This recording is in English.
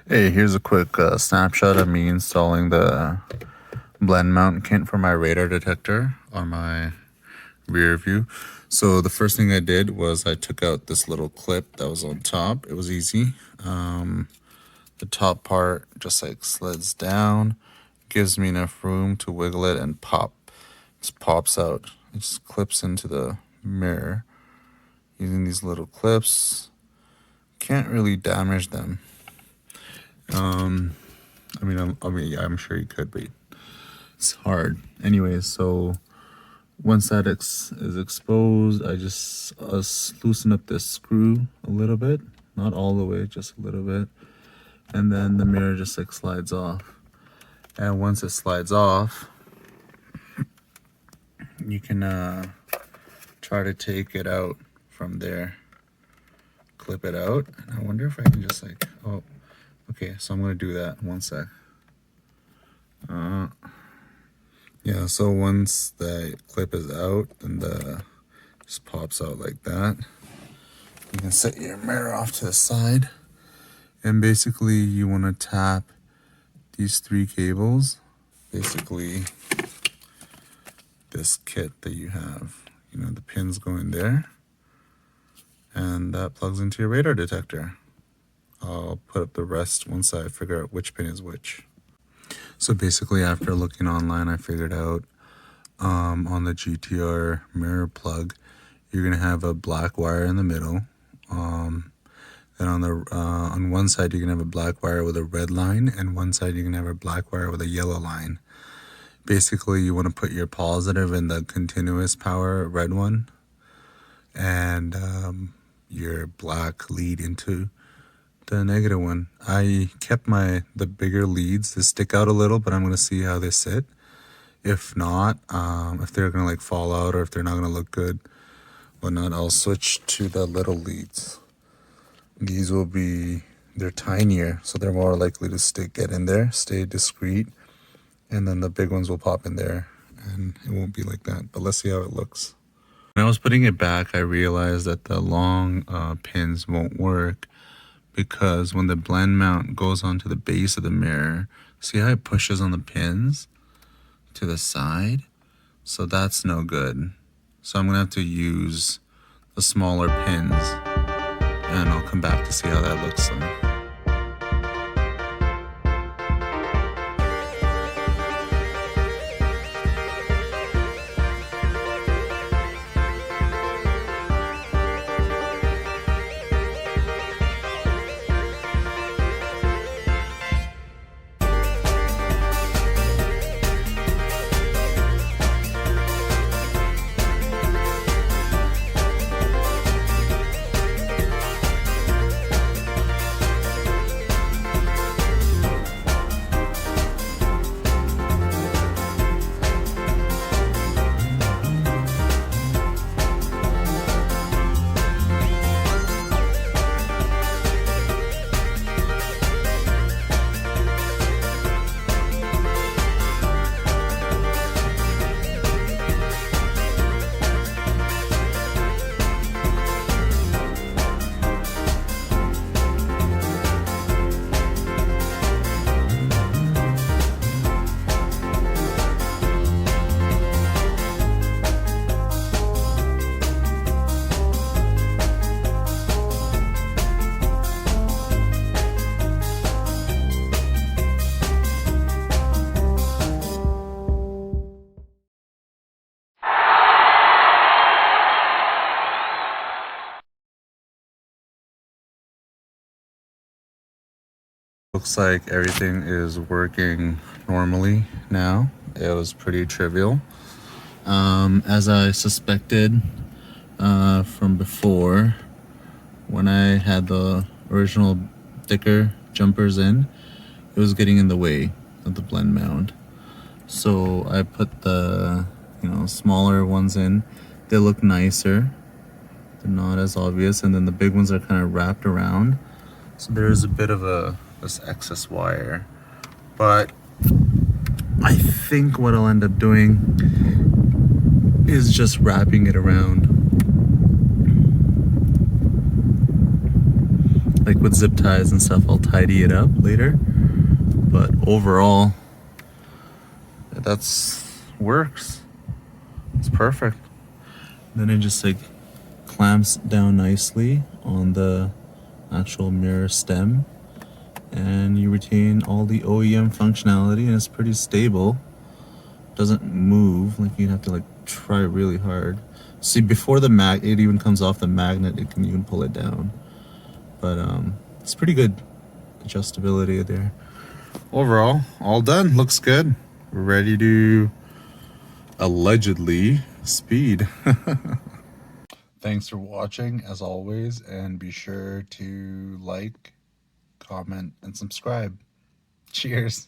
Hey, here's a quick snapshot of me installing the blend mount kit for my radar detector on my rear view. So the first thing I did was I took out this little clip that was on top. It was easy. The top part just like slides down, gives me enough room to wiggle it and pop. Just pops out. It just clips into the mirror using these little clips. Can't really damage them. Yeah, I'm sure you could, but it's hard. Anyways, so once that is exposed, I just loosen up this screw a little bit, not all the way, just a little bit, and then the mirror just like slides off. And once it slides off, you can try to take it out from there, clip it out. And I wonder if I can just like, oh, okay, so I'm gonna do that. One sec. Yeah, so once the clip is out, then the just pops out like that. You can set your mirror off to the side, and basically you want to tap these 3 cables, basically this kit that you have, the pins go in there, and that plugs into your radar detector. I'll put up the rest once I figure out which pin is which. So basically, after looking online, I figured out on the GTR mirror plug, you're gonna have a black wire in the middle. Then on one side, you're gonna have a black wire with a red line, and one side you're gonna have a black wire with a yellow line. Basically, you want to put your positive in the continuous power red one, and your black lead into the negative one. I kept the bigger leads to stick out a little, but I'm gonna see how they sit. If not, if they're gonna like fall out or if they're not gonna look good, whatnot, I'll switch to the little leads. These they're tinier, so they're more likely to get in there, stay discreet, and then the big ones will pop in there, and it won't be like that. But let's see how it looks. When I was putting it back, I realized that the long pins won't work, because when the blend mount goes onto the base of the mirror, see how it pushes on the pins to the side? So that's no good. So I'm gonna have to use the smaller pins, and I'll come back to see how that looks like. Looks like everything is working normally now. It was pretty trivial. As I suspected from before, when I had the original thicker jumpers in, it was getting in the way of the blend mount. So I put the smaller ones in. They look nicer. They're not as obvious, and then the big ones are kind of wrapped around. So there's a bit of this excess wire, but I think what I'll end up doing is just wrapping it around like with zip ties and stuff, I'll tidy it up later. But overall, that's works. It's perfect. Then it just like clamps down nicely on the actual mirror stem, and you retain all the OEM functionality, and it's pretty stable. Doesn't move, like you'd have to like try really hard. See, before the it even comes off the magnet, it can even pull it down. But it's pretty good adjustability there. Overall, all done. Looks good. We're ready to allegedly speed. Thanks for watching as always, and be sure to like, comment, and subscribe. Cheers.